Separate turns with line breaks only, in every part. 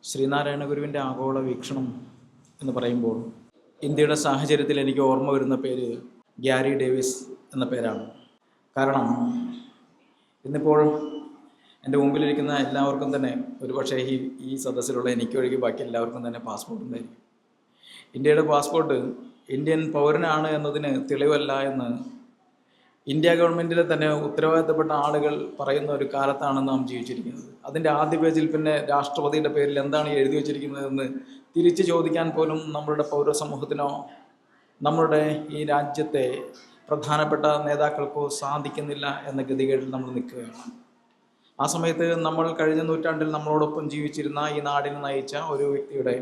ശ്രീനാരായണ ഗുരുവിൻ്റെ ആഗോള വീക്ഷണം എന്ന് പറയുമ്പോൾ ഇന്ത്യയുടെ സാഹചര്യത്തിൽ എനിക്ക് ഓർമ്മ വരുന്ന പേര് ഗ്യാരി ഡേവിസ് എന്ന പേരാണ്. കാരണം ഇന്നിപ്പോൾ എൻ്റെ മുമ്പിലിരിക്കുന്ന എല്ലാവർക്കും തന്നെ, ഒരുപക്ഷെ ഈ സദസ്സിലുള്ള എനിക്കൊഴികെ ബാക്കി എല്ലാവർക്കും തന്നെ പാസ്പോർട്ട് ഉണ്ടായിരിക്കും. ഇന്ത്യയുടെ പാസ്പോർട്ട് ഇന്ത്യൻ പൗരനാണ് എന്നതിന് തെളിവല്ല എന്ന് ഇന്ത്യ ഗവൺമെൻറ്റിലെ തന്നെ ഉത്തരവാദിത്തപ്പെട്ട ആളുകൾ പറയുന്ന ഒരു കാലത്താണ് നാം ജീവിച്ചിരിക്കുന്നത്. അതിൻ്റെ ആദ്യ പേജിൽ പിന്നെ രാഷ്ട്രപതിയുടെ പേരിൽ എന്താണ് എഴുതി വച്ചിരിക്കുന്നതെന്ന് തിരിച്ചു ചോദിക്കാൻ പോലും നമ്മളുടെ പൗരസമൂഹത്തിനോ നമ്മളുടെ ഈ രാജ്യത്തെ പ്രധാനപ്പെട്ട നേതാക്കൾക്കോ സാധിക്കുന്നില്ല എന്ന ഗതികേടിൽ നമ്മൾ നിൽക്കുകയാണ്. ആ സമയത്ത് നമ്മൾ കഴിഞ്ഞ നൂറ്റാണ്ടിൽ നമ്മളോടൊപ്പം ജീവിച്ചിരുന്ന, ഈ നാടിനെ നയിച്ച ഒരു വ്യക്തിയുടെ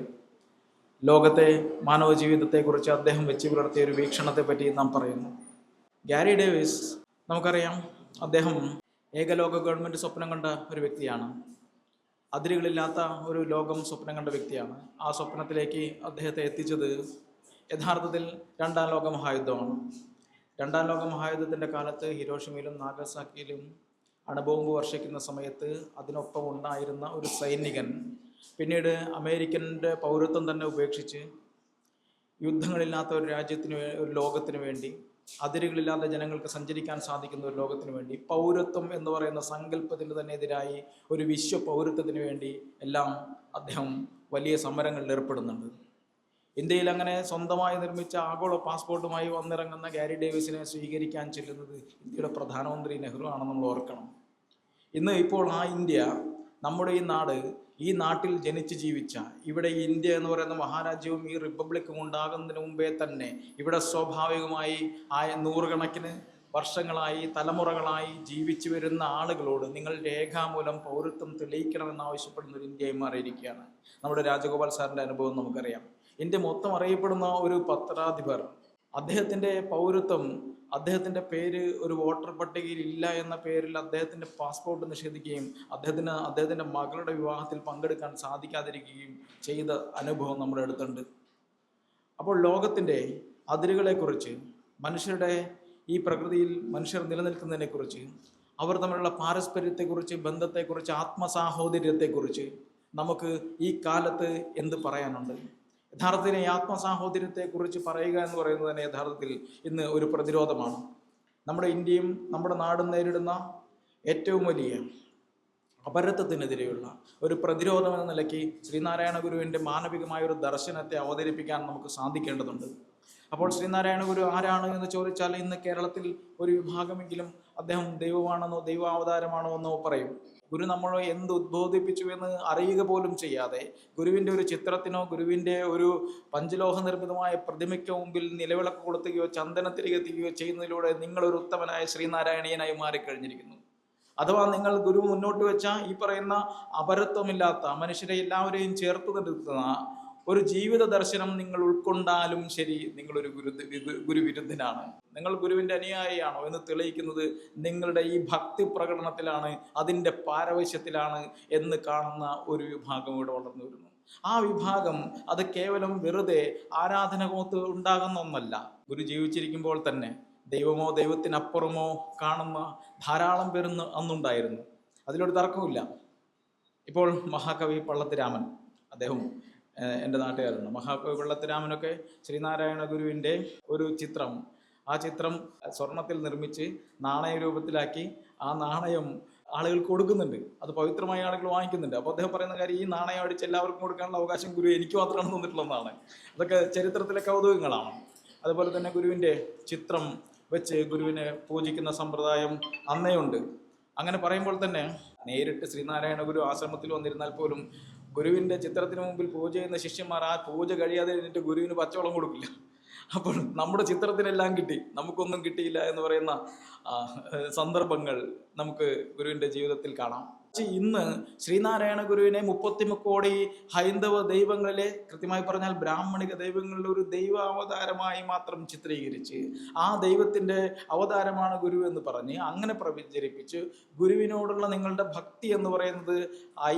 ലോകത്തെ മാനവ ജീവിതത്തെക്കുറിച്ച് അദ്ദേഹം വെച്ച് പുലർത്തിയ ഒരു വീക്ഷണത്തെ പറ്റി നാം പറയുന്നു. ഗ്യാരി ഡേവിസ്, നമുക്കറിയാം, അദ്ദേഹം ഏകലോക ഗവൺമെൻറ് സ്വപ്നം കണ്ട ഒരു വ്യക്തിയാണ്. അതിരുകളില്ലാത്ത ഒരു ലോകം സ്വപ്നം കണ്ട വ്യക്തിയാണ്. ആ സ്വപ്നത്തിലേക്ക് അദ്ദേഹത്തെ എത്തിച്ചത് യഥാർത്ഥത്തിൽ രണ്ടാം ലോക മഹായുദ്ധമാണ്. രണ്ടാം ലോക മഹായുദ്ധത്തിൻ്റെ കാലത്ത് ഹിരോഷിമയിലും നാഗസാക്കിയിലും അണുബോംബ് വർഷിക്കുന്ന സമയത്ത് അതിനൊപ്പം ഉണ്ടായിരുന്ന ഒരു സൈനികൻ പിന്നീട് അമേരിക്കൻ്റെ പൗരത്വം തന്നെ ഉപേക്ഷിച്ച് യുദ്ധങ്ങളില്ലാത്ത ഒരു രാജ്യത്തിന്, ഒരു ലോകത്തിന് വേണ്ടി, അതിരുകളില്ലാതെ ജനങ്ങൾക്ക് സഞ്ചരിക്കാൻ സാധിക്കുന്ന ഒരു ലോകത്തിന് വേണ്ടി, പൗരത്വം എന്ന് പറയുന്ന സങ്കല്പത്തിന് തന്നെ എതിരായി ഒരു വിശ്വ പൗരത്വത്തിന് വേണ്ടി എല്ലാം അദ്ദേഹം വലിയ സമരങ്ങളിൽ ഏർപ്പെടുന്നുണ്ട്. ഇന്ത്യയിൽ അങ്ങനെ സ്വന്തമായി നിർമ്മിച്ച ആഗോള പാസ്പോർട്ടുമായി വന്നിറങ്ങുന്ന ഗ്യാരി ഡേവിസിനെ സ്വീകരിക്കാൻ ചെല്ലുന്നത് ഇന്ത്യയുടെ പ്രധാനമന്ത്രി നെഹ്റു ആണെന്ന് നമ്മൾ ഓർക്കണം. ഇപ്പോൾ ആ ഇന്ത്യ, നമ്മുടെ ഈ നാട്ടിൽ ജനിച്ച് ജീവിച്ച, ഇവിടെ ഈ ഇന്ത്യ എന്ന് പറയുന്ന മഹാരാജ്യവും ഈ റിപ്പബ്ലിക്കും ഉണ്ടാകുന്നതിന് മുമ്പേ തന്നെ ഇവിടെ സ്വാഭാവികമായി നൂറുകണക്കിന് വർഷങ്ങളായി, തലമുറകളായി ജീവിച്ചു വരുന്ന ആളുകളോട് നിങ്ങൾ രേഖാമൂലം പൗരത്വം തെളിയിക്കണമെന്നാവശ്യപ്പെടുന്ന ഒരു ഇന്ത്യയായി മാറിയിരിക്കുകയാണ്. നമ്മുടെ രാജഗോപാൽ സാറിൻ്റെ അനുഭവം നമുക്കറിയാം. ഇന്ത്യ മൊത്തം അറിയപ്പെടുന്ന ഒരു പത്രാധിപർ, അദ്ദേഹത്തിൻ്റെ പൗരത്വം, അദ്ദേഹത്തിൻ്റെ പേര് ഒരു വോട്ടർ പട്ടികയിൽ ഇല്ല എന്ന പേരിൽ അദ്ദേഹത്തിൻ്റെ പാസ്പോർട്ട് നിഷേധിക്കുകയും അദ്ദേഹത്തിൻ്റെ മകളുടെ വിവാഹത്തിൽ പങ്കെടുക്കാൻ സാധിക്കാതിരിക്കുകയും ചെയ്ത അനുഭവം നമ്മുടെ അടുത്തുണ്ട്. അപ്പോൾ ലോകത്തിൻ്റെ അതിരുകളെക്കുറിച്ച്, മനുഷ്യരുടെ ഈ പ്രകൃതിയിൽ മനുഷ്യർ നിലനിൽക്കുന്നതിനെക്കുറിച്ച്, അവർ തമ്മിലുള്ള പാരസ്പര്യത്തെക്കുറിച്ച്, ബന്ധത്തെക്കുറിച്ച്, ആത്മസാഹോദര്യത്തെക്കുറിച്ച് നമുക്ക് ഈ കാലത്ത് എന്ത് പറയാനുണ്ട്? യഥാർത്ഥത്തിൽ ഈ ആത്മസാഹോദര്യത്തെക്കുറിച്ച് പറയുക എന്ന് പറയുന്നത് തന്നെ യഥാർത്ഥത്തിൽ ഇന്ന് ഒരു പ്രതിരോധമാണ്. നമ്മുടെ ഇന്ത്യയും നമ്മുടെ നാടും നേരിടുന്ന ഏറ്റവും വലിയ അപരത്വത്തിനെതിരെയുള്ള ഒരു പ്രതിരോധം എന്ന നിലയ്ക്ക് ശ്രീനാരായണ ഗുരുവിൻ്റെ മാനവികമായ ഒരു ദർശനത്തെ അവതരിപ്പിക്കാൻ നമുക്ക് സാധിക്കേണ്ടതുണ്ട്. അപ്പോൾ ശ്രീനാരായണ ഗുരു ആരാണ് എന്ന് ചോദിച്ചാൽ ഇന്ന് കേരളത്തിൽ ഒരു വിഭാഗമെങ്കിലും അദ്ദേഹം ദൈവമാണെന്നോ ദൈവാവതാരമാണോ എന്നോ പറയും. ഗുരു നമ്മളെ എന്ത് ഉദ്ബോധിപ്പിച്ചു എന്ന് അറിയുക പോലും ചെയ്യാതെ, ഗുരുവിൻ്റെ ഒരു ചിത്രത്തിനോ ഗുരുവിൻ്റെ ഒരു പഞ്ചലോഹ നിർമ്മിതമായ പ്രതിമയ്ക്കോ മുമ്പിൽ നിലവിളക്ക് കൊളുത്തുകയോ ചന്ദനത്തിരി കത്തിക്കുകയോ ചെയ്യുന്നതിലൂടെ നിങ്ങളൊരു ഉത്തമനായ ശ്രീനാരായണീയനായി മാറിക്കഴിഞ്ഞിരിക്കുന്നു. അഥവാ നിങ്ങൾ ഗുരു മുന്നോട്ട് വെച്ച ഈ പറയുന്ന അപരത്വമില്ലാത്ത, മനുഷ്യരെ എല്ലാവരെയും ചേർത്ത് നിർത്തുന്ന ഒരു ജീവിത ദർശനം നിങ്ങൾ ഉൾക്കൊണ്ടാലും ശരി, നിങ്ങളൊരു ഗുരുവിരുദ്ധനാണ്. നിങ്ങൾ ഗുരുവിൻ്റെ അനുയായിയാണോ എന്ന് തെളിയിക്കുന്നത് നിങ്ങളുടെ ഈ ഭക്തി പ്രകടനത്തിലാണ്, അതിൻ്റെ പാരവശ്യത്തിലാണ് എന്ന് കാണുന്ന ഒരു വിഭാഗം ഇവിടെ വളർന്നു വരുന്നു. ആ വിഭാഗം അത് കേവലം വെറുതെ ആരാധനകോത്ത് ഉണ്ടാകുന്ന ഒന്നല്ല. ഗുരു ജീവിച്ചിരിക്കുമ്പോൾ തന്നെ ദൈവമോ ദൈവത്തിനപ്പുറമോ കാണുന്ന ധാരാളം പേരൊന്ന് അന്നുണ്ടായിരുന്നു. അതിലൊരു തർക്കമില്ല. ഇപ്പോൾ മഹാകവി പള്ളത്തിരാമൻ, അദ്ദേഹം എൻ്റെ നാട്ടുകാരാണ്. മഹാകവി പള്ളത്തിരാമനൊക്കെ ശ്രീനാരായണ ഗുരുവിൻ്റെ ഒരു ചിത്രം, ആ ചിത്രം സ്വർണത്തിൽ നിർമ്മിച്ച് നാണയ രൂപത്തിലാക്കി ആ നാണയം ആളുകൾക്ക് കൊടുക്കുന്നുണ്ട്. അത് പവിത്രമായ ആളുകൾ വാങ്ങിക്കുന്നുണ്ട്. അപ്പോൾ അദ്ദേഹം പറയുന്ന കാര്യം, ഈ നാണയം അടിച്ച് എല്ലാവർക്കും കൊടുക്കാനുള്ള അവകാശം ഗുരു എനിക്ക് മാത്രമാണ് തന്നിട്ടുള്ളതാണ്. അതൊക്കെ ചരിത്രത്തിലെ കൗതുകങ്ങളാണ്. അതുപോലെ തന്നെ ഗുരുവിൻ്റെ ചിത്രം വെച്ച് ഗുരുവിനെ പൂജിക്കുന്ന സമ്പ്രദായം അന്നേ ഉണ്ട്. അങ്ങനെ പറയുമ്പോൾ തന്നെ നേരിട്ട് ശ്രീനാരായണ ഗുരു ആശ്രമത്തിൽ വന്നിരുന്നാൽ പോലും ഗുരുവിൻ്റെ ചിത്രത്തിന് മുമ്പിൽ പൂജ ചെയ്യുന്ന ശിഷ്യന്മാർ ആ പൂജ കഴിയാതെ കഴിഞ്ഞിട്ട് ഗുരുവിന് പച്ചവെള്ളം കൊടുക്കില്ല. അപ്പോൾ നമ്മുടെ ചിത്രത്തിനെല്ലാം കിട്ടി, നമുക്കൊന്നും കിട്ടിയില്ല എന്ന് പറയുന്ന സന്ദർഭങ്ങൾ നമുക്ക് ഗുരുവിൻ്റെ ജീവിതത്തിൽ കാണാം. ഇന്ന് ശ്രീനാരായണ ഗുരുവിനെ 30 കോടി ഹൈന്ദവ ദൈവങ്ങളിലെ, കൃത്യമായി പറഞ്ഞാൽ ബ്രാഹ്മണിക ദൈവങ്ങളിലെ ഒരു ദൈവാവതാരമായി മാത്രം ചിത്രീകരിച്ച്, ആ ദൈവത്തിൻ്റെ അവതാരമാണ് ഗുരു എന്ന് പറഞ്ഞ് അങ്ങനെ പ്രചരിപ്പിച്ച് ഗുരുവിനോടുള്ള നിങ്ങളുടെ ഭക്തി എന്ന് പറയുന്നത്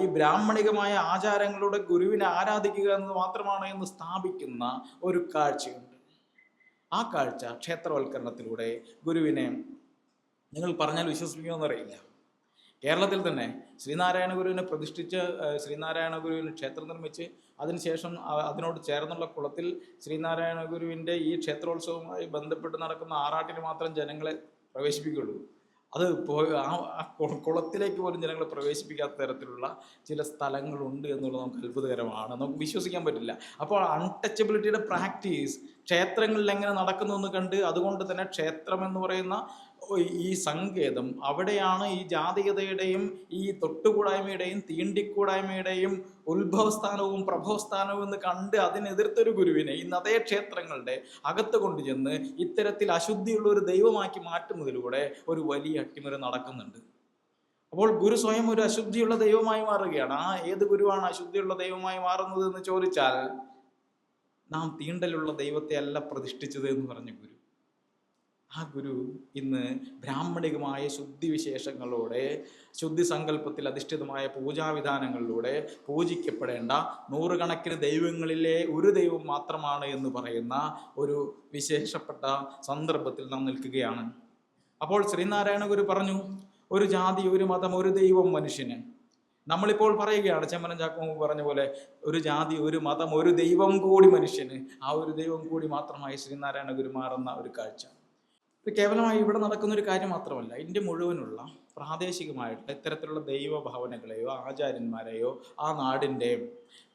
ഈ ബ്രാഹ്മണികമായ ആചാരങ്ങളുടെ ഗുരുവിനെ ആരാധിക്കുക എന്നത് മാത്രമാണ് എന്ന് സ്ഥാപിക്കുന്ന ഒരു കാഴ്ചയുണ്ട്. ആ കാഴ്ച ക്ഷേത്രവൽക്കരണത്തിലൂടെ ഗുരുവിനെ നിങ്ങൾ പറഞ്ഞാൽ വിശ്വസിക്കുമെന്നറിയില്ല. കേരളത്തിൽ തന്നെ ശ്രീനാരായണ ഗുരുവിനെ പ്രതിഷ്ഠിച്ച് ശ്രീനാരായണ ഗുരുവിന് ക്ഷേത്രം നിർമ്മിച്ച് അതിനുശേഷം അതിനോട് ചേർന്നുള്ള കുളത്തിൽ ശ്രീനാരായണ ഗുരുവിൻ്റെ ഈ ക്ഷേത്രോത്സവവുമായി ബന്ധപ്പെട്ട് നടക്കുന്ന ആറാട്ടിന് മാത്രം ജനങ്ങളെ പ്രവേശിപ്പിക്കുകയുള്ളൂ. അത് കുളത്തിലേക്ക് പോലും ജനങ്ങളെ പ്രവേശിപ്പിക്കാത്ത തരത്തിലുള്ള ചില സ്ഥലങ്ങളുണ്ട് എന്നുള്ളത് നമുക്ക് അത്ഭുതകരമാണ്, നമുക്ക് വിശ്വസിക്കാൻ പറ്റില്ല. അപ്പോൾ അൺടച്ചബിലിറ്റിയുടെ പ്രാക്ടീസ് ക്ഷേത്രങ്ങളിൽ എങ്ങനെ നടക്കുന്നു എന്ന് കണ്ട്, അതുകൊണ്ട് തന്നെ ക്ഷേത്രം എന്ന് പറയുന്ന ഈ സങ്കേതം അവിടെയാണ് ഈ ജാതീയതയുടെയും ഈ തൊട്ടുകൂടായ്മയുടെയും തീണ്ടിക്കൂടായ്മയുടെയും ഉത്ഭവസ്ഥാനവും പ്രഭവസ്ഥാനവും എന്ന് കണ്ട് അതിനെതിർത്തൊരു ഗുരുവിനെ ഇന്ന് അതേ ക്ഷേത്രങ്ങളുടെ അകത്ത് കൊണ്ടുചെന്ന് ഇത്തരത്തിൽ അശുദ്ധിയുള്ള ഒരു ദൈവമാക്കി മാറ്റുന്നതിലൂടെ ഒരു വലിയ അട്ടിമറി നടക്കുന്നുണ്ട്. അപ്പോൾ ഗുരു സ്വയം ഒരു അശുദ്ധിയുള്ള ദൈവമായി മാറുകയാണ്. ഏത് ഗുരുവാണ് അശുദ്ധിയുള്ള ദൈവമായി മാറുന്നത് എന്ന് ചോദിച്ചാൽ, നാം തീണ്ടലുള്ള ദൈവത്തെ അല്ല പ്രതിഷ്ഠിച്ചത് എന്ന് പറഞ്ഞ ഗുരു, ആ ഗുരു ഇന്ന് ബ്രാഹ്മണികമായ ശുദ്ധിവിശേഷങ്ങളോടെ, ശുദ്ധി സങ്കല്പത്തിൽ അധിഷ്ഠിതമായ പൂജാവിധാനങ്ങളിലൂടെ പൂജിക്കപ്പെടേണ്ട നൂറുകണക്കിന് ദൈവങ്ങളിലെ ഒരു ദൈവം മാത്രമാണ് എന്ന് പറയുന്ന ഒരു വിശേഷപ്പെട്ട സന്ദർഭത്തിൽ നാം നിൽക്കുകയാണ്. അപ്പോൾ ശ്രീനാരായണ ഗുരു പറഞ്ഞു, ഒരു ജാതി, ഒരു മതം, ഒരു ദൈവം മനുഷ്യന്. നമ്മളിപ്പോൾ പറയുകയാണ്, ചെമ്മനം ചാക്കോ പറഞ്ഞ പോലെ, ഒരു ജാതി, ഒരു മതം, ഒരു ദൈവം കൂടി മനുഷ്യന്. ആ ഒരു ദൈവം കൂടി മാത്രമായി ശ്രീനാരായണ ഗുരു മാറുന്ന ഒരു കാഴ്ച. ഇത് കേവലമായി ഇവിടെ നടക്കുന്ന ഒരു കാര്യം മാത്രമല്ല, ഇന്ത്യ മുഴുവനുള്ള പ്രാദേശികമായിട്ടുള്ള ഇത്തരത്തിലുള്ള ദൈവഭാവനകളെയോ ആചാര്യന്മാരെയോ ആ നാടിൻ്റെ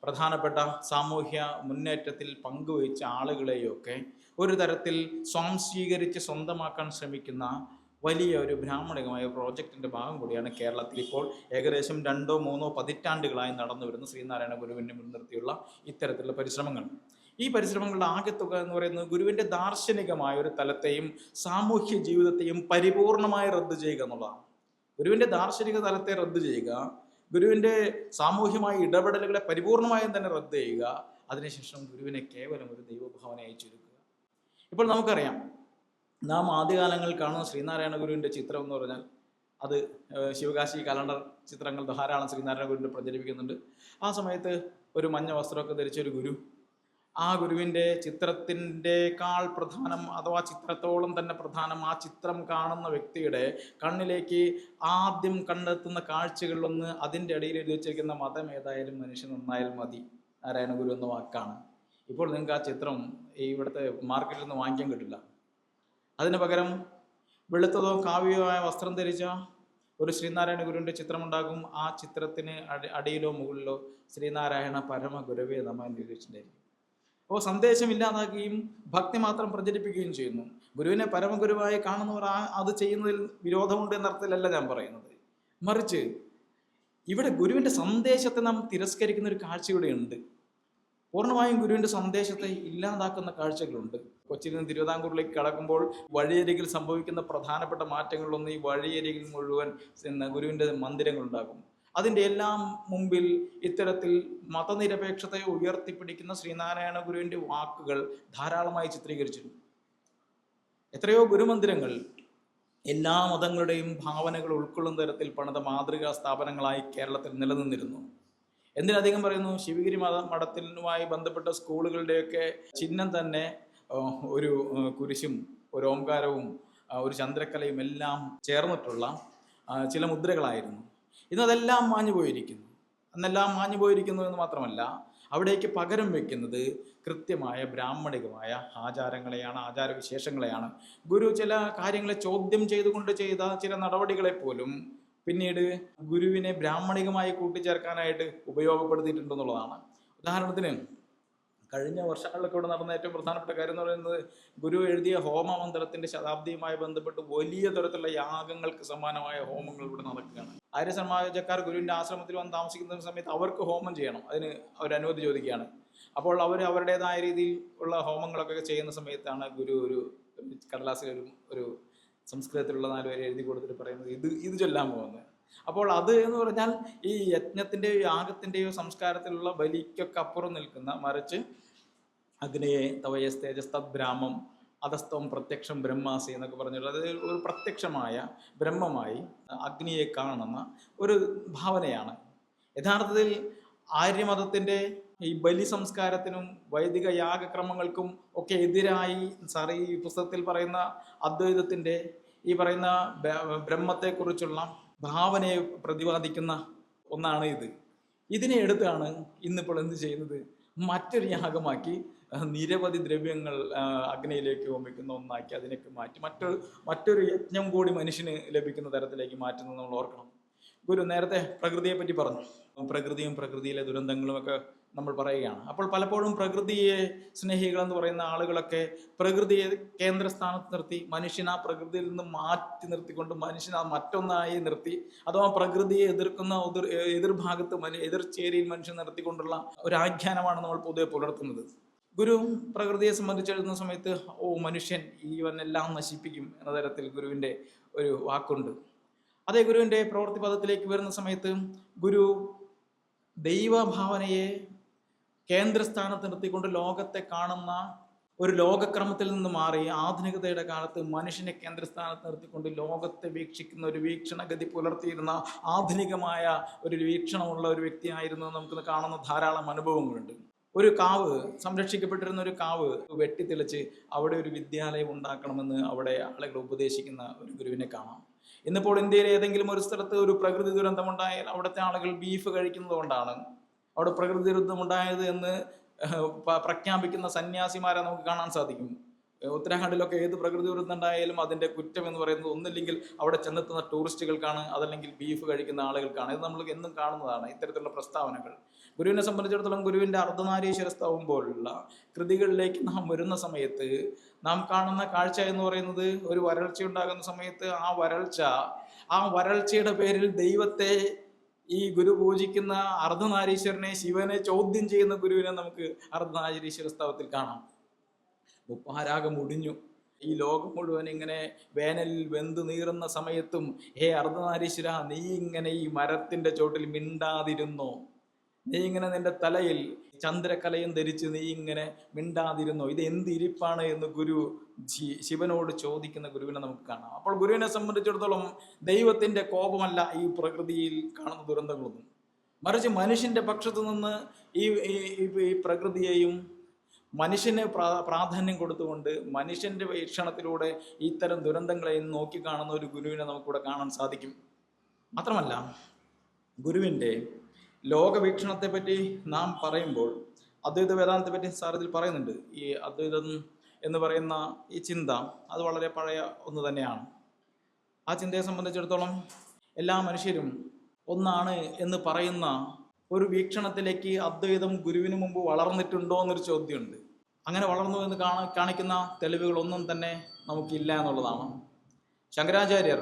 പ്രധാനപ്പെട്ട സാമൂഹ്യ മുന്നേറ്റത്തിൽ പങ്കുവച്ച ആളുകളെയോ ഒക്കെ ഒരു തരത്തിൽ സ്വാംശീകരിച്ച് സ്വന്തമാക്കാൻ ശ്രമിക്കുന്ന വലിയ ഒരു ബ്രാഹ്മണികമായ പ്രോജക്റ്റിൻ്റെ ഭാഗം കൂടിയാണ് കേരളത്തിൽ ഇപ്പോൾ ഏകദേശം 2-3 പതിറ്റാണ്ടുകളായി നടന്നു വരുന്ന ശ്രീനാരായണ ഗുരുവിനെ മുൻനിർത്തിയുള്ള ഇത്തരത്തിലുള്ള പരിശ്രമങ്ങൾ. ഈ പരിശ്രമങ്ങളുടെ ആകെത്തുക എന്ന് പറയുന്നത് ഗുരുവിൻ്റെ ദാർശനികമായ ഒരു തലത്തെയും സാമൂഹ്യ ജീവിതത്തെയും പരിപൂർണമായി റദ്ദ് ചെയ്യുക എന്നുള്ളതാണ്. ഗുരുവിൻ്റെ ദാർശനിക തലത്തെ റദ്ദ് ചെയ്യുക, ഗുരുവിൻ്റെ സാമൂഹ്യമായ ഇടപെടലുകളെ പരിപൂർണമായും തന്നെ റദ്ദ് ചെയ്യുക, അതിനുശേഷം ഗുരുവിനെ കേവലം ഒരു ദൈവഭാവനയായി ചുരുക്കുക. ഇപ്പോൾ നമുക്കറിയാം, നാം ആദ്യകാലങ്ങളിൽ കാണുന്ന ശ്രീനാരായണ ഗുരുവിൻ്റെ ചിത്രം എന്ന് പറഞ്ഞാൽ അത് ശിവകാശി കലണ്ടർ ചിത്രങ്ങൾ ധാരാളം ശ്രീനാരായണ ഗുരുവിൻ്റെ പ്രചരിപ്പിക്കുന്നുണ്ട്. ആ സമയത്ത് ഒരു മഞ്ഞ വസ്ത്രമൊക്കെ ധരിച്ചൊരു ഗുരു, ആ ഗുരുവിൻ്റെ ചിത്രത്തിൻ്റെക്കാൾ പ്രധാനം, അഥവാ ചിത്രത്തോളം തന്നെ പ്രധാനം, ആ ചിത്രം കാണുന്ന വ്യക്തിയുടെ കണ്ണിലേക്ക് ആദ്യം കണ്ടെത്തുന്ന കാഴ്ചകളിലൊന്ന് അതിൻ്റെ അടിയിൽ എഴുതി വെച്ചിരിക്കുന്ന മതം ഏതായാലും മനുഷ്യൻ നന്നായാലും മതി, നാരായണ ഗുരു എന്ന വാക്കാണ്. ഇപ്പോൾ നിങ്ങൾക്ക് ആ ചിത്രം ഇവിടുത്തെ മാർക്കറ്റിൽ നിന്ന് വാങ്ങിക്കാൻ കിട്ടില്ല. അതിന് പകരം വെളുത്തതോ കാവ്യമോ ആയ വസ്ത്രം ധരിച്ച ഒരു ശ്രീനാരായണ ഗുരുവിൻ്റെ ചിത്രമുണ്ടാകും. ആ ചിത്രത്തിന് അടിയിലോ മുകളിലോ ശ്രീനാരായണ പരമ ഗുരുവേ നമഃ എന്ന് എഴുതിയിട്ടുണ്ടായിരിക്കും. അപ്പോൾ സന്ദേശം ഇല്ലാതാക്കുകയും ഭക്തി മാത്രം പ്രചരിപ്പിക്കുകയും ചെയ്യുന്നു. ഗുരുവിനെ പരമഗുരുവായി കാണുന്നവർ അത് ചെയ്യുന്നതിൽ വിരോധമുണ്ട് എന്നർത്ഥത്തിലല്ല ഞാൻ പറയുന്നത്. മറിച്ച് ഇവിടെ ഗുരുവിൻ്റെ സന്ദേശത്തെ നാം തിരസ്കരിക്കുന്ന ഒരു കാഴ്ച ഇവിടെയുണ്ട്. പൂർണ്ണമായും ഗുരുവിൻ്റെ സന്ദേശത്തെ ഇല്ലാതാക്കുന്ന കാഴ്ചകളുണ്ട്. കൊച്ചിയിൽ നിന്ന് തിരുവിതാംകൂറിലേക്ക് കടക്കുമ്പോൾ വഴിയരികിൽ സംഭവിക്കുന്ന പ്രധാനപ്പെട്ട മാറ്റങ്ങളിലൊന്ന് ഈ വഴിയരികിൽ മുഴുവൻ ഗുരുവിൻ്റെ മന്ദിരങ്ങളുണ്ടാകും. അതിൻ്റെ എല്ലാം മുമ്പിൽ ഇത്തരത്തിൽ മതനിരപേക്ഷതയെ ഉയർത്തിപ്പിടിക്കുന്ന ശ്രീനാരായണ ഗുരുവിൻ്റെ വാക്കുകൾ ധാരാളമായി ചിത്രീകരിച്ചിട്ടുണ്ട്. എത്രയോ ഗുരുമന്ദിരങ്ങൾ എല്ലാ മതങ്ങളുടെയും ഭാവനകൾ ഉൾക്കൊള്ളുന്ന തരത്തിൽ പണിത മാതൃകാ സ്ഥാപനങ്ങളായി കേരളത്തിൽ നിലനിന്നിരുന്നു. എന്തിനധികം പറയുന്നു, ശിവഗിരി മഠത്തിനുമായി ബന്ധപ്പെട്ട സ്കൂളുകളുടെയൊക്കെ ചിഹ്നം തന്നെ ഒരു കുരിശും ഒരു ഓംകാരവും ഒരു ചന്ദ്രക്കലയും എല്ലാം ചേർന്നിട്ടുള്ള ചില മുദ്രകളായിരുന്നു. ഇന്നതെല്ലാം മാഞ്ഞു പോയിരിക്കുന്നു. അന്നെല്ലാം മാഞ്ഞു പോയിരിക്കുന്നു എന്ന് മാത്രമല്ല, അവിടേക്ക് പകരം വയ്ക്കുന്നത് കൃത്യമായ ബ്രാഹ്മണികമായ ആചാരങ്ങളെയാണ്, ആചാരവിശേഷങ്ങളെയാണ്. ഗുരു ചില കാര്യങ്ങളെ ചോദ്യം ചെയ്തുകൊണ്ട് ചെയ്ത ചില നടപടികളെപ്പോലും പിന്നീട് ഗുരുവിനെ ബ്രാഹ്മണികമായി കൂട്ടിച്ചേർക്കാനായിട്ട് ഉപയോഗപ്പെടുത്തിയിട്ടുണ്ടെന്നുള്ളതാണ്. ഉദാഹരണത്തിന് കഴിഞ്ഞ വർഷങ്ങളിലൊക്കെ ഇവിടെ നടന്ന ഏറ്റവും പ്രധാനപ്പെട്ട കാര്യം എന്ന് പറയുന്നത്, ഗുരു എഴുതിയ ഹോമമന്ത്രത്തിൻ്റെ ശതാബ്ദിയുമായി ബന്ധപ്പെട്ട് വലിയ തരത്തിലുള്ള യാഗങ്ങൾക്ക് സമാനമായ ഹോമങ്ങൾ ഇവിടെ നടക്കുകയാണ്. ആര്യ സമാജക്കാർ ഗുരുവിൻ്റെ ആശ്രമത്തിൽ വന്ന് താമസിക്കുന്ന സമയത്ത് അവർക്ക് ഹോമം ചെയ്യണം, അതിന് അവർ അനുമതി ചോദിക്കുകയാണ്. അപ്പോൾ അവർ അവരുടേതായ രീതിയിൽ ഉള്ള ഹോമങ്ങളൊക്കെ ചെയ്യുന്ന സമയത്താണ് ഗുരു ഒരു കടലാസിൽ ഒരു സംസ്കൃതത്തിലുള്ള 4 പേര് എഴുതി കൊടുത്തിട്ട് പറയുന്നത് ഇത് ചൊല്ലാൻ പോകുന്നത്. അപ്പോൾ അത് എന്ന് പറഞ്ഞാൽ ഈ യജ്ഞത്തിൻ്റെയോ യാഗത്തിൻ്റെയോ സംസ്കാരത്തിലുള്ള ബലിക്കൊക്കെ അപ്പുറം നിൽക്കുന്ന, മറിച്ച് അഗ്നയെ തവയസ് തേജസ് തദ് ബ്രാഹ്മം അധസ്തവം പ്രത്യക്ഷം ബ്രഹ്മാസി എന്നൊക്കെ പറഞ്ഞിട്ടുള്ളത് ഒരു പ്രത്യക്ഷമായ ബ്രഹ്മമായി അഗ്നിയെ കാണുന്ന ഒരു ഭാവനയാണ്. യഥാർത്ഥത്തിൽ ആര്യമതത്തിൻ്റെ ഈ ബലി സംസ്കാരത്തിനും വൈദിക യാഗക്രമങ്ങൾക്കും ഒക്കെ എതിരായി ഈ പുസ്തകത്തിൽ പറയുന്ന അദ്വൈതത്തിൻ്റെ ഈ പറയുന്ന ബ്രഹ്മത്തെക്കുറിച്ചുള്ള ഭാവനയെ പ്രതിപാദിക്കുന്ന ഒന്നാണ് ഇത്. ഇതിനെ എടുത്താണ് ഇന്നിപ്പോൾ എന്ത് ചെയ്യുന്നത്? മറ്റൊരു യാഗമാക്കി നിരവധി ദ്രവ്യങ്ങൾ അഗ്നിയിലേക്ക് ഹോമിക്കുന്ന ഒന്നാക്കി അതിനൊക്കെ മാറ്റി മറ്റൊരു യജ്ഞം കൂടി മനുഷ്യന് ലഭിക്കുന്ന തരത്തിലേക്ക് മാറ്റുന്നത് നമ്മൾ ഓർക്കണം. ഗുരു നേരത്തെ പ്രകൃതിയെ പറ്റി പറഞ്ഞു. പ്രകൃതിയും പ്രകൃതിയിലെ ദുരന്തങ്ങളും ഒക്കെ നമ്മൾ പറയുകയാണ്. അപ്പോൾ പലപ്പോഴും പ്രകൃതിയെ സ്നേഹികളെന്ന് പറയുന്ന ആളുകളൊക്കെ പ്രകൃതിയെ കേന്ദ്രസ്ഥാനത്ത് നിർത്തി മനുഷ്യൻ ആ പ്രകൃതിയിൽ നിന്ന് മാറ്റി നിർത്തിക്കൊണ്ട് മനുഷ്യൻ ആ മറ്റൊന്നായി നിർത്തി, അഥവാ പ്രകൃതിയെ എതിർക്കുന്ന എതിർഭാഗത്ത് എതിർചേരിയിൽ മനുഷ്യൻ നിർത്തിക്കൊണ്ടുള്ള ഒരു ആഖ്യാനമാണ് നമ്മൾ പൊതുവെ പുലർത്തുന്നത്. ഗുരു പ്രകൃതിയെ സംബന്ധിച്ചെഴുതുന്ന സമയത്ത് മനുഷ്യൻ ഇവനെല്ലാം നശിപ്പിക്കും എന്ന തരത്തിൽ ഗുരുവിൻ്റെ ഒരു വാക്കുണ്ട്. അതേ ഗുരുവിൻ്റെ പ്രവൃത്തി പദത്തിലേക്ക് വരുന്ന സമയത്ത് ഗുരു ദൈവഭാവനയെ കേന്ദ്രസ്ഥാനത്ത് നിർത്തിക്കൊണ്ട് ലോകത്തെ കാണുന്ന ഒരു ലോകക്രമത്തിൽ നിന്ന് മാറി ആധുനികതയുടെ കാലത്ത് മനുഷ്യനെ കേന്ദ്രസ്ഥാനത്ത് നിർത്തിക്കൊണ്ട് ലോകത്തെ വീക്ഷിക്കുന്ന ഒരു വീക്ഷണഗതി പുലർത്തിയിരുന്ന ആധുനികമായ ഒരു വീക്ഷണമുള്ള ഒരു വ്യക്തിയായിരുന്നു. നമുക്ക് കാണുന്ന ധാരാളം അനുഭവങ്ങളുണ്ട്. ഒരു കാവ്, സംരക്ഷിക്കപ്പെട്ടിരുന്ന ഒരു കാവ് വെട്ടിത്തെളിച്ച് അവിടെ ഒരു വിദ്യാലയം ഉണ്ടാക്കണമെന്ന് അവിടെ ആളുകൾ ഉപദേശിക്കുന്ന ഒരു ഗുരുവിനെ കാണാം. ഇന്നിപ്പോൾ ഇന്ത്യയിലെ ഏതെങ്കിലും ഒരു സ്ഥലത്ത് ഒരു പ്രകൃതി ദുരന്തമുണ്ടായാൽ അവിടുത്തെ ആളുകൾ ബീഫ് കഴിക്കുന്നത് കൊണ്ടാണ് അവിടെ പ്രകൃതി ദുരന്തമുണ്ടായത് എന്ന് പ്രഖ്യാപിക്കുന്ന സന്യാസിമാരെ നമുക്ക് കാണാൻ സാധിക്കും. ഉത്തരാഖണ്ഡിലൊക്കെ ഏത് പ്രകൃതി ദുരന്തം ഉണ്ടായാലും അതിൻ്റെ കുറ്റം എന്ന് പറയുന്നത് ഒന്നില്ലെങ്കിൽ അവിടെ ചെന്നെത്തുന്ന ടൂറിസ്റ്റുകൾക്കാണ്, അതല്ലെങ്കിൽ ബീഫ് കഴിക്കുന്ന ആളുകൾക്കാണ്. ഇത് നമ്മൾ എന്നും കാണുന്നതാണ് ഇത്തരത്തിലുള്ള പ്രസ്താവനകൾ. ഗുരുവിനെ സംബന്ധിച്ചിടത്തോളം ഗുരുവിൻ്റെ അർദ്ധനാരീശ്വരസ്തവം പോലുള്ള കൃതികളിലേക്ക് നാം വരുന്ന സമയത്ത് നാം കാണുന്ന കാഴ്ച എന്ന് പറയുന്നത് ഒരു വരൾച്ച ഉണ്ടാകുന്ന സമയത്ത് ആ വരൾച്ചയുടെ പേരിൽ ദൈവത്തെ, ഈ ഗുരു പൂജിക്കുന്ന അർദ്ധനാരീശ്വരനെ, ശിവനെ ചോദ്യം ചെയ്യുന്ന ഗുരുവിനെ നമുക്ക് അർദ്ധനാരീശ്വര സ്തവത്തിൽ കാണാം. മുപ്പാരാഗം മുടിഞ്ഞു, ഈ ലോകം മുഴുവൻ ഇങ്ങനെ വേനലിൽ വെന്തു നീറുന്ന സമയത്തും ഹേ അർദ്ധനാരീശ്വര, നീ ഇങ്ങനെ ഈ മരത്തിന്റെ ചോട്ടിൽ മിണ്ടാതിരുന്നോ? നീ ഇങ്ങനെ നിന്റെ തലയിൽ ചന്ദ്രക്കലയും ധരിച്ച് നീ ഇങ്ങനെ മിണ്ടാതിരുന്നോ? ഇത് എന്ത് ഇരിപ്പാണ് എന്ന് ഗുരു ശിവനോട് ചോദിക്കുന്ന ഗുരുവിനെ നമുക്ക് കാണാം. അപ്പോൾ ഗുരുവിനെ സംബന്ധിച്ചിടത്തോളം ദൈവത്തിന്റെ കോപമല്ല ഈ പ്രകൃതിയിൽ കാണുന്ന ദുരന്തങ്ങളൊന്നും, മറിച്ച് മനുഷ്യന്റെ പക്ഷത്തു നിന്ന് ഈ പ്രകൃതിയെയും മനുഷ്യനെ പ്രാധാന്യം കൊടുത്തുകൊണ്ട് മനുഷ്യന്റെ വീക്ഷണത്തിലൂടെ ഇത്തരം ദുരന്തങ്ങളെയും നോക്കിക്കാണുന്ന ഒരു ഗുരുവിനെ നമുക്കിവിടെ കാണാൻ സാധിക്കും. മാത്രമല്ല ഗുരുവിൻ്റെ ലോകവീക്ഷണത്തെ പറ്റി നാം പറയുമ്പോൾ അദ്വൈത വേദാന്തത്തെ പറ്റി സാർ ഇതിൽ പറയുന്നുണ്ട്. ഈ അദ്വൈതം എന്ന് പറയുന്ന ഈ ചിന്ത അത് വളരെ പഴയ ഒന്ന് തന്നെയാണ്. ആ ചിന്തയെ സംബന്ധിച്ചിടത്തോളം എല്ലാ മനുഷ്യരും ഒന്നാണ് എന്ന് പറയുന്ന ഒരു വീക്ഷണത്തിലേക്ക് അദ്വൈതം ഗുരുവിന് മുമ്പ് വളർന്നിട്ടുണ്ടോ എന്നൊരു ചോദ്യമുണ്ട്. അങ്ങനെ വളർന്നു എന്ന് കാണിക്കുന്ന തെളിവുകളൊന്നും തന്നെ നമുക്കില്ല എന്നുള്ളതാണ്. ശങ്കരാചാര്യർ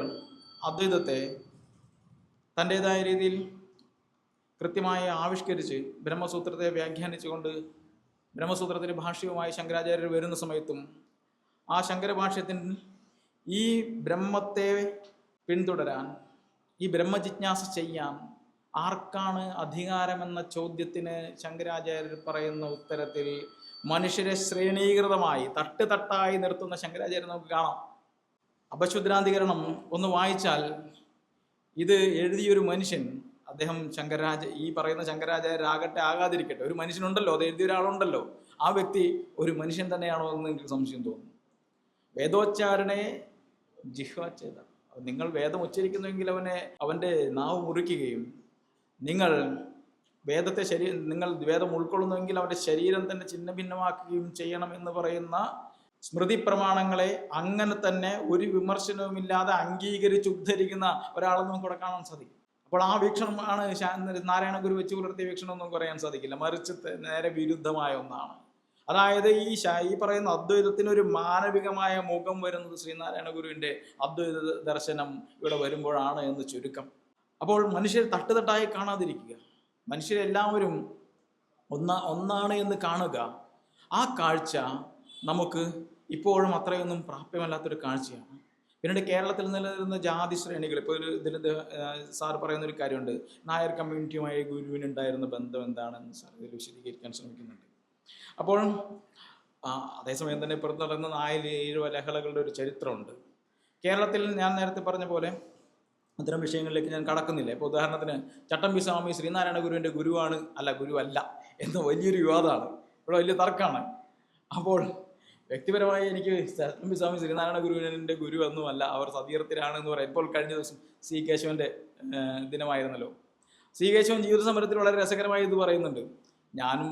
അദ്വൈതത്തെ തൻ്റെതായ രീതിയിൽ കൃത്യമായി ആവിഷ്കരിച്ച് ബ്രഹ്മസൂത്രത്തെ വ്യാഖ്യാനിച്ചുകൊണ്ട് ബ്രഹ്മസൂത്രത്തിൻ്റെ ഭാഷ്യവുമായി ശങ്കരാചാര്യർ വരുന്ന സമയത്തും ആ ശങ്കരഭാഷ്യത്തിൽ ഈ ബ്രഹ്മത്തെ പിന്തുടരാൻ, ഈ ബ്രഹ്മജിജ്ഞാസ ചെയ്യാൻ ആർക്കാണ് അധികാരമെന്ന ചോദ്യത്തിന് ശങ്കരാചാര്യർ പറയുന്ന ഉത്തരത്തിൽ മനുഷ്യരെ ശ്രേണീകൃതമായി തട്ടായി നിർത്തുന്ന ശങ്കരാചാര്യർ നമുക്ക് കാണാം. അപശുദ്രാന്തികരണം ഒന്ന് വായിച്ചാൽ ഇത് എഴുതിയൊരു മനുഷ്യൻ, അദ്ദേഹം ഈ പറയുന്ന ശങ്കരാചാര്യരാകട്ടെ ആകാതിരിക്കട്ടെ, ഒരു മനുഷ്യനുണ്ടല്ലോ, അത് എഴുതിയ ഒരാളുണ്ടല്ലോ, ആ വ്യക്തി ഒരു മനുഷ്യൻ തന്നെയാണോ എന്ന് എനിക്ക് സംശയം തോന്നുന്നു. വേദോച്ചാരണയെ ജിഹ്വാചേത, നിങ്ങൾ വേദം ഉച്ചരിക്കുന്നുവെങ്കിൽ അവൻ്റെ നാവ് മുറിക്കുകയും നിങ്ങൾ വേദം ഉൾക്കൊള്ളുന്നുവെങ്കിൽ അവൻ്റെ ശരീരം തന്നെ ഛിന്ന ഭിന്നമാക്കുകയും ചെയ്യണം എന്ന് പറയുന്ന സ്മൃതി പ്രമാണങ്ങളെ അങ്ങനെ തന്നെ ഒരു വിമർശനവുമില്ലാതെ അംഗീകരിച്ച് ഉദ്ധരിക്കുന്ന ഒരാളെ നമുക്കിവിടെ കാണാൻ സാധിക്കും. അപ്പോൾ ആ വീക്ഷണമാണ് നാരായണ ഗുരു വെച്ച് പുലർത്തിയ വീക്ഷണം ഒന്നും പറയാൻ സാധിക്കില്ല, മറിച്ച് നേരെ വിരുദ്ധമായ ഒന്നാണ്. അതായത് ഈ പറയുന്ന അദ്വൈതത്തിന് ഒരു മാനവികമായ മുഖം വരുന്നത് ശ്രീനാരായണ ഗുരുവിൻ്റെ അദ്വൈത ദർശനം ഇവിടെ വരുമ്പോഴാണ് എന്ന് ചുരുക്കം. അപ്പോൾ മനുഷ്യർ തട്ടായി കാണാതിരിക്കുക, മനുഷ്യരെല്ലാവരും ഒന്നാണ് എന്ന് കാണുക. ആ കാഴ്ച നമുക്ക് ഇപ്പോഴും അത്രയൊന്നും പ്രാപ്യമല്ലാത്തൊരു കാഴ്ചയാണ്. പിന്നീട് കേരളത്തിൽ നിലനിൽക്കുന്ന ജാതി ശ്രേണികൾ, ഇപ്പോൾ ഇതിൽ സാർ പറയുന്ന ഒരു കാര്യമുണ്ട്, നായർ കമ്മ്യൂണിറ്റിയുമായി ഗുരുവിനുണ്ടായിരുന്ന ബന്ധം എന്താണെന്ന് സാർ ഇതിൽ വിശദീകരിക്കാൻ ശ്രമിക്കുന്നുണ്ട്. അപ്പോൾ അതേസമയം തന്നെ പുറത്തു നടന്ന 4-7 ലഹളകളുടെ ഒരു ചരിത്രമുണ്ട് കേരളത്തിൽ. ഞാൻ നേരത്തെ പറഞ്ഞ പോലെ അത്തരം വിഷയങ്ങളിലേക്ക് ഞാൻ കടക്കുന്നില്ല. ഇപ്പോൾ ഉദാഹരണത്തിന് ചട്ടമ്പി സ്വാമി ശ്രീനാരായണ ഗുരുവിൻ്റെ ഗുരുവല്ല എന്ന വലിയൊരു വിവാദമാണ്, ഇവിടെ വലിയ തർക്കമാണ്. അപ്പോൾ വ്യക്തിപരമായി എനിക്ക് ചട്ടമ്പി സ്വാമി ശ്രീനാരായണ ഗുരുവിൻ്റെ ഗുരു ഒന്നുമല്ല, അവർ സതീർത്ഥരാണെന്ന് പറയാം. ഇപ്പോൾ കഴിഞ്ഞ ദിവസം സി കേശവൻ്റെ ദിനമായിരുന്നല്ലോ. സി കേശവൻ ജീവിത സമരത്തിൽ വളരെ രസകരമായി ഇത് പറയുന്നുണ്ട്. ഞാനും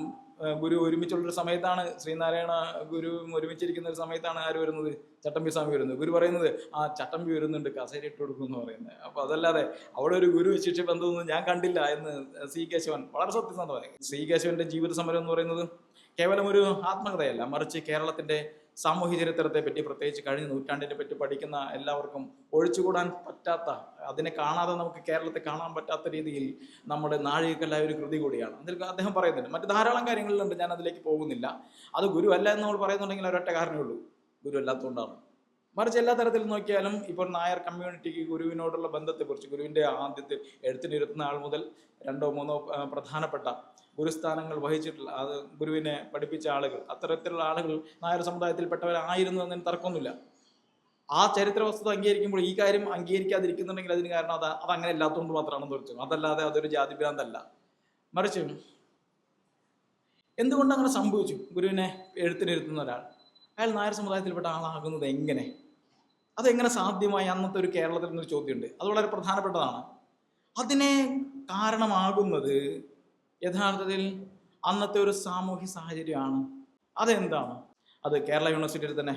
ഗുരു ഒരുമിച്ചുള്ളൊരു സമയത്താണ്, ശ്രീനാരായണ ഗുരു ഒരുമിച്ചിരിക്കുന്ന ഒരു സമയത്താണ് ആര് വരുന്നത്, ചട്ടമ്പി സ്വാമി വരുന്നത്. ഗുരു പറയുന്നത് ആ ചട്ടമ്പി വരുന്നുണ്ട്, കസേര ഇട്ട് കൊടുക്കും എന്ന് പറയുന്നത്. അപ്പോൾ അതല്ലാതെ അവിടെ ഒരു ഗുരു ശിഷ്യ ബന്ധമൊന്നും ഞാൻ കണ്ടില്ല എന്ന് സി കേശവൻ വളരെ സത്യസന്ധമായി. സി കേശവന്റെ ജീവിത സമരം എന്ന് പറയുന്നത് കേവലം ഒരു ആത്മകഥയല്ല, മറിച്ച് കേരളത്തിന്റെ സാമൂഹ്യ ചരിത്രത്തെ പറ്റി, പ്രത്യേകിച്ച് കഴിഞ്ഞ നൂറ്റാണ്ടിനെ പറ്റി പഠിക്കുന്ന എല്ലാവർക്കും ഒഴിച്ചുകൂടാൻ പറ്റാത്ത, അതിനെ കാണാതെ നമുക്ക് കേരളത്തെ കാണാൻ പറ്റാത്ത രീതിയിൽ നമ്മുടെ നാഴികക്കല്ലായ ഒരു കൃതി കൂടിയാണ്. അതിൽ അദ്ദേഹം പറയുന്നുണ്ട്, മറ്റു ധാരാളം കാര്യങ്ങളിലുണ്ട്, ഞാൻ അതിലേക്ക് പോകുന്നില്ല. അത് ഗുരു അല്ല എന്ന് നമ്മൾ പറയുന്നുണ്ടെങ്കിൽ ഒരൊറ്റ കാരണമേ ഉള്ളൂ, ഗുരു അല്ലാത്തതുകൊണ്ടാണ്. മറിച്ച് എല്ലാ തരത്തിൽ നോക്കിയാലും ഇപ്പോൾ നായർ കമ്മ്യൂണിറ്റിക്ക് ഗുരുവിനോടുള്ള ബന്ധത്തെക്കുറിച്ച്, ഗുരുവിൻ്റെ ആദ്യത്തെ എഴുത്തിനിരുത്തുന്ന ആൾ മുതൽ 2-3 പ്രധാനപ്പെട്ട ഗുരുസ്ഥാനങ്ങൾ വഹിച്ചിട്ടുള്ള, അത് ഗുരുവിനെ പഠിപ്പിച്ച ആളുകൾ, അത്തരത്തിലുള്ള ആളുകൾ നായർ സമുദായത്തിൽപ്പെട്ടവരായിരുന്നു എന്നതിന് തർക്കമൊന്നുമില്ല. ആ ചരിത്ര വസ്തുത അംഗീകരിക്കുമ്പോൾ ഈ കാര്യം അംഗീകരിക്കാതിരിക്കുന്നുണ്ടെങ്കിൽ അതിന് കാരണം അതങ്ങനെ ഇല്ലാത്തതുകൊണ്ട് മാത്രമാണെന്ന് വെച്ചു. അതല്ലാതെ അതൊരു ജാതിഭ്രാന്തല്ല. മറിച്ച് എന്തുകൊണ്ട് അങ്ങനെ സംഭവിച്ചു? ഗുരുവിനെ എഴുത്തിനിരുത്തുന്ന ഒരാൾ അയാൾ നായർ സമുദായത്തിൽപ്പെട്ട ആളാകുന്നത് എങ്ങനെ? അതെങ്ങനെ സാധ്യമായി? അന്നത്തെ ഒരു കേരളത്തിൽ നിന്നൊരു ചോദ്യമുണ്ട്, അത് വളരെ പ്രധാനപ്പെട്ടതാണ്. അതിനെ കാരണമാകുന്നത് യഥാർത്ഥത്തിൽ അന്നത്തെ ഒരു സാമൂഹ്യ സാഹചര്യമാണ്. അതെന്താണ്? അത് കേരള യൂണിവേഴ്സിറ്റിയിൽ തന്നെ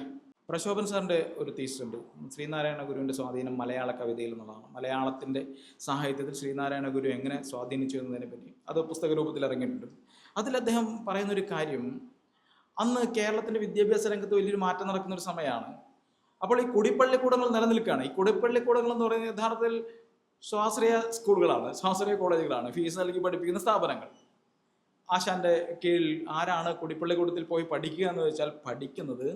പ്രശോഭൻ സാറിൻ്റെ ഒരു തീസിസ് ഉണ്ട്, ശ്രീനാരായണ ഗുരുവിൻ്റെ സ്വാധീനം മലയാള കവിതയിൽ എന്നുള്ളതാണ്. മലയാളത്തിൻ്റെ സാഹിത്യത്തിൽ ശ്രീനാരായണ ഗുരു എങ്ങനെ സ്വാധീനിച്ചു എന്നതിനെ പറ്റി അത് പുസ്തക രൂപത്തിൽ ഇറങ്ങിയിട്ടുണ്ട്. അതിൽ അദ്ദേഹം പറയുന്നൊരു കാര്യം, അന്ന് കേരളത്തിൻ്റെ വിദ്യാഭ്യാസ രംഗത്ത് വലിയൊരു മാറ്റം നടക്കുന്ന ഒരു സമയമാണ്. അപ്പോൾ ഈ കുടിപ്പള്ളിക്കൂടങ്ങൾ നിലനിൽക്കുകയാണ്. ഈ കുടിപ്പള്ളിക്കൂടങ്ങൾ എന്ന് പറയുന്നത് യഥാർത്ഥത്തിൽ സ്വാശ്രയ സ്കൂളുകളാണ്, സ്വാശ്രയ കോളേജുകളാണ്, ഫീസ് നൽകി പഠിപ്പിക്കുന്ന സ്ഥാപനങ്ങൾ. ആശാന്റെ കീഴിൽ ആരാണ് കുടിപ്പള്ളിക്കൂടത്തിൽ പോയി പഠിക്കുക എന്ന് വെച്ചാൽ, പഠിക്കുന്നത്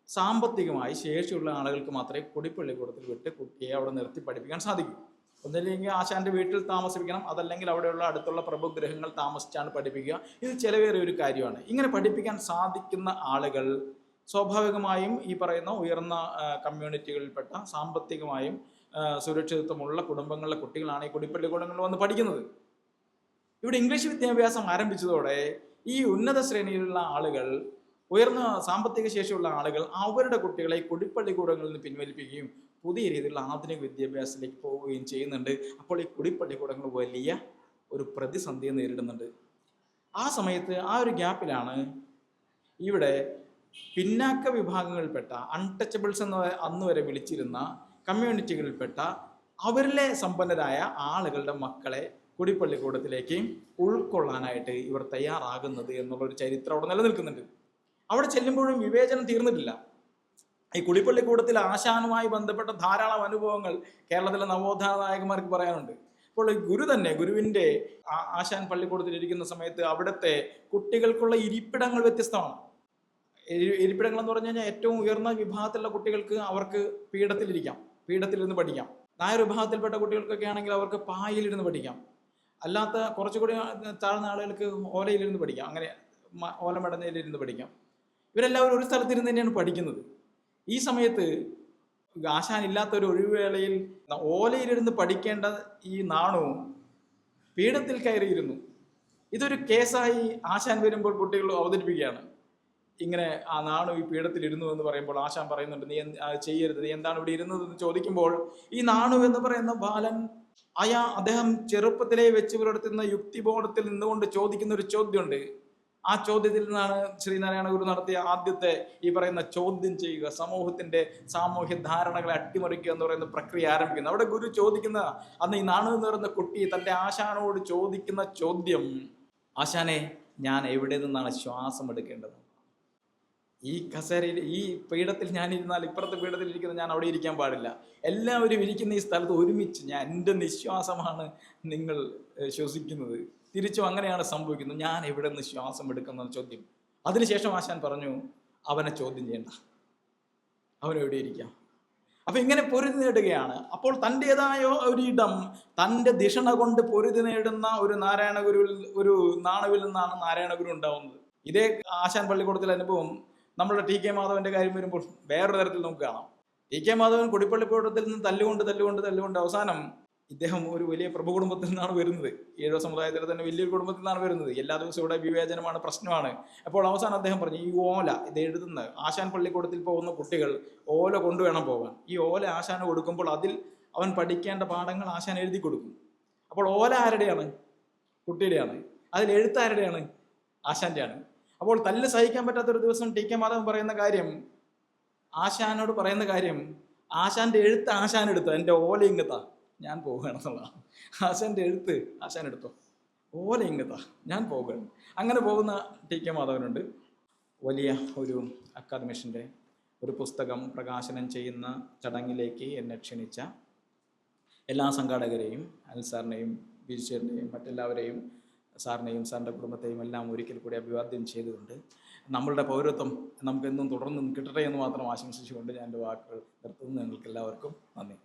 സാമ്പത്തികമായി ശേഷിയുള്ള ആളുകൾക്ക് മാത്രമേ കുടിപ്പള്ളിക്കൂടത്തിൽ വിട്ട് കുട്ടിയെ അവിടെ നിർത്തി പഠിപ്പിക്കാൻ സാധിക്കൂ. ഒന്നില്ലെങ്കിൽ ആശാന്റെ വീട്ടിൽ താമസിപ്പിക്കണം, അതല്ലെങ്കിൽ അവിടെയുള്ള അടുത്തുള്ള പ്രഭുഗ്രഹങ്ങൾ താമസിച്ചാണ് പഠിപ്പിക്കുക. ഇത് ചിലവേറിയ ഒരു കാര്യമാണ്. ഇങ്ങനെ പഠിപ്പിക്കാൻ സാധിക്കുന്ന ആളുകൾ സ്വാഭാവികമായും ഈ പറയുന്ന ഉയർന്ന കമ്മ്യൂണിറ്റികളിൽപ്പെട്ട, സാമ്പത്തികമായും സുരക്ഷിതത്വമുള്ള കുടുംബങ്ങളിലെ കുട്ടികളാണ് ഈ കുടിപ്പള്ളിക്കൂടങ്ങളിൽ വന്ന് പഠിക്കുന്നത്. ഇവിടെ ഇംഗ്ലീഷ് വിദ്യാഭ്യാസം ആരംഭിച്ചതോടെ ഈ ഉന്നത ശ്രേണിയിലുള്ള ആളുകൾ, ഉയർന്ന സാമ്പത്തിക ശേഷിയുള്ള ആളുകൾ അവരുടെ കുട്ടികളെ കുടിപ്പള്ളിക്കൂടങ്ങളിൽ നിന്ന് പിൻവലിപ്പിക്കുകയും പുതിയ രീതിയിലുള്ള ആധുനിക വിദ്യാഭ്യാസത്തിലേക്ക് പോവുകയും ചെയ്യുന്നുണ്ട്. അപ്പോൾ ഈ കുടിപ്പള്ളിക്കൂടങ്ങൾ വലിയ ഒരു പ്രതിസന്ധിയെ നേരിടുന്നുണ്ട്. ആ സമയത്ത് ആ ഒരു ഗ്യാപ്പിലാണ് ഇവിടെ പിന്നാക്ക വിഭാഗങ്ങളിൽപ്പെട്ട, അൺടച്ചബിൾസ് എന്ന് അന്ന് വരെ വിളിച്ചിരുന്ന കമ്മ്യൂണിറ്റികളിൽപ്പെട്ട അവരിലെ സമ്പന്നരായ ആളുകളുടെ മക്കളെ കുടിപ്പള്ളിക്കൂടത്തിലേക്ക് ഉൾക്കൊള്ളാനായിട്ട് ഇവർ തയ്യാറാകുന്നത് എന്നുള്ളൊരു ചരിത്രം അവിടെ നിലനിൽക്കുന്നുണ്ട്. അവിടെ ചെല്ലുമ്പോഴും വിവേചനം തീർന്നിട്ടില്ല. ഈ കുടിപ്പള്ളിക്കൂടത്തിൽ ആശാനുമായി ബന്ധപ്പെട്ട ധാരാളം അനുഭവങ്ങൾ കേരളത്തിലെ നവോത്ഥാന നായകന്മാർക്ക് പറയാനുണ്ട്. അപ്പോൾ ഗുരു തന്നെ, ഗുരുവിൻ്റെ ആശാൻ പള്ളിക്കൂടത്തിൽ ഇരിക്കുന്ന സമയത്ത് അവിടുത്തെ കുട്ടികൾക്കുള്ള ഇരിപ്പിടങ്ങൾ വ്യത്യസ്തമാണ്. ഇരിപ്പിടങ്ങൾ എന്ന് പറഞ്ഞു കഴിഞ്ഞാൽ ഏറ്റവും ഉയർന്ന വിഭാഗത്തിലുള്ള കുട്ടികൾക്ക് അവർക്ക് പീഠത്തിലിരിക്കാം, പീഠത്തിലിരുന്ന് പഠിക്കാം. നായർ വിഭാഗത്തിൽപ്പെട്ട കുട്ടികൾക്കൊക്കെ ആണെങ്കിൽ അവർക്ക് പായലിരുന്ന് പഠിക്കാം. അല്ലാത്ത കുറച്ചുകൂടി താഴ്ന്ന ആളുകൾക്ക് ഓലയിലിരുന്ന് പഠിക്കാം, അങ്ങനെ ഓലമടഞ്ഞയിലിരുന്ന് പഠിക്കാം. ഇവരെല്ലാവരും ഒരു സ്ഥലത്തിരുന്ന് തന്നെയാണ് പഠിക്കുന്നത്. ഈ സമയത്ത് ആശാൻ ഇല്ലാത്ത ഒരു ഒഴിവുവേളയിൽ ഓലയിലിരുന്ന് പഠിക്കേണ്ട ഈ നാണുവും പീഠത്തിൽ കയറിയിരുന്നു. ഇതൊരു കേസായി ആശാൻ വരുമ്പോൾ കുട്ടികൾ അവതരിപ്പിക്കുകയാണ്. ഇങ്ങനെ ആ നാണു ഈ പീഠത്തിൽ ഇരുന്നു എന്ന് പറയുമ്പോൾ ആശാൻ പറയുന്നുണ്ട്, നീ ചെയ്യരുത്, നീ എന്താണ് ഇവിടെ ഇരുന്നത് എന്ന് ചോദിക്കുമ്പോൾ ഈ നാണു എന്ന് പറയുന്ന ബാലൻ അദ്ദേഹം ചെറുപ്പത്തിലെ വെച്ച് പുലർത്തുന്ന യുക്തിബോധത്തിൽ നിന്നുകൊണ്ട് ചോദിക്കുന്ന ഒരു ചോദ്യമുണ്ട്. ആ ചോദ്യത്തിൽ നിന്നാണ് ശ്രീനാരായണ ഗുരു നടത്തിയ ആദ്യത്തെ ഈ പറയുന്ന ചോദ്യം ചെയ്യുക, സമൂഹത്തിന്റെ സാമൂഹ്യ ധാരണകളെ അട്ടിമറിക്കുക എന്ന് പറയുന്ന പ്രക്രിയ ആരംഭിക്കുന്നത്. അവിടെ ഗുരു ചോദിക്കുന്ന, അന്ന് ഈ നാണു എന്ന് പറയുന്ന കുട്ടി തന്റെ ആശാനോട് ചോദിക്കുന്ന ചോദ്യം, ആശാനെ, ഞാൻ എവിടെ നിന്നാണ് ശ്വാസം എടുക്കേണ്ടത്? ഈ കസേരയിൽ, ഈ പീഠത്തിൽ ഞാൻ ഇരുന്നാൽ ഇപ്പുറത്തെ പീഠത്തിൽ ഇരിക്കുന്ന ഞാൻ അവിടെ ഇരിക്കാൻ പാടില്ല. എല്ലാവരും ഇരിക്കുന്ന ഈ സ്ഥലത്ത് ഒരുമിച്ച് എൻ്റെ നിശ്വാസമാണ് നിങ്ങൾ ശ്വസിക്കുന്നത്. തിരിച്ചും അങ്ങനെയാണ് സംഭവിക്കുന്നത്. ഞാൻ എവിടെ നിന്ന് ശ്വാസം എടുക്കുന്ന ചോദ്യം. അതിനുശേഷം ആശാൻ പറഞ്ഞു, അവനെ ചോദ്യം ചെയ്യണ്ട, അവനെവിടെ ഇരിക്കാം. അപ്പൊ ഇങ്ങനെ പൊരുതി നേടുകയാണ്. അപ്പോൾ തൻ്റെതായ ഒരിടം, തൻ്റെ ധിഷണ കൊണ്ട് പൊരുതി നേടുന്ന ഒരു നാരായണ ഗുരുവിൽ, ഒരു നാണുവിൽ നിന്നാണ് നാരായണ ഗുരു ഉണ്ടാവുന്നത്. ഇതേ ആശാൻ പള്ളിക്കൂടത്തിലെ അനുഭവം നമ്മുടെ ടി കെ മാധവന്റെ കാര്യം വരുമ്പോൾ വേറൊരു തരത്തിൽ നമുക്ക് കാണാം. ടി കെ മാധവൻ കുടിപ്പള്ളിക്കൂടത്തിൽ നിന്ന് തല്ലുകൊണ്ട് അവസാനം ഇദ്ദേഹം ഒരു വലിയ പ്രഭു കുടുംബത്തിൽ നിന്നാണ് വരുന്നത്. ഈഴവ സമുദായത്തിൽ തന്നെ വലിയൊരു കുടുംബത്തിൽ നിന്നാണ് വരുന്നത്. എല്ലാ ദിവസവും ഇവിടെ വിവേചനമാണ്, പ്രശ്നമാണ്. അപ്പോൾ അവസാനം അദ്ദേഹം പറഞ്ഞു, ഈ ഓല ഇത് എഴുതുന്ന ആശാൻ പള്ളിക്കൂടത്തിൽ പോകുന്ന കുട്ടികൾ ഓല കൊണ്ടുവേണം പോകാൻ. ഈ ഓല ആശാന് കൊടുക്കുമ്പോൾ അതിൽ അവൻ പഠിക്കേണ്ട പാഠങ്ങൾ ആശാൻ എഴുതി കൊടുക്കും. അപ്പോൾ ഓല ആരുടെയാണ്? കുട്ടിയുടെയാണ്. അതിൽ എഴുത്താരുടെയാണ്? ആശാന്റെയാണ്. അപ്പോൾ തല്ല് സഹിക്കാൻ പറ്റാത്തൊരു ദിവസം ടി കെ മാധവൻ പറയുന്ന കാര്യം, ആശാനോട് പറയുന്ന കാര്യം, ആശാന്റെ എഴുത്ത് ആശാൻ എടുത്തോ, എൻ്റെ ഓല ഇങ്ങത്താ, ഞാൻ പോവുകയാണെന്നുള്ളതാണ്. ആശാന്റെ എഴുത്ത് ആശാൻ എടുത്തോ, ഓല ഇങ്ങത്താ, ഞാൻ പോവുകയാണ്. അങ്ങനെ പോകുന്ന ടി കെ മാധവനുണ്ട്. വലിയ ഒരു അക്കാദമിഷൻ്റെ ഒരു പുസ്തകം പ്രകാശനം ചെയ്യുന്ന ചടങ്ങിലേക്ക് എന്നെ ക്ഷണിച്ച എല്ലാ സംഘാടകരെയും, അനിൽ സാറിനെയും ബിജുചേട്ടനെയും മറ്റെല്ലാവരെയും, സാറിനെയും സാറിൻ്റെ കുടുംബത്തെയും എല്ലാം ഒരിക്കൽ കൂടി അഭിവാദ്യം ചെയ്തുകൊണ്ട് നമ്മളുടെ പൗരത്വം നമുക്കെന്നും തുടർന്നും കിട്ടട്ടെ എന്ന് മാത്രം ആശംസിച്ചുകൊണ്ട് ഞാൻ എൻ്റെ വാക്കുകൾ നിർത്തുന്നു. നിങ്ങൾക്ക് എല്ലാവർക്കും നന്ദി.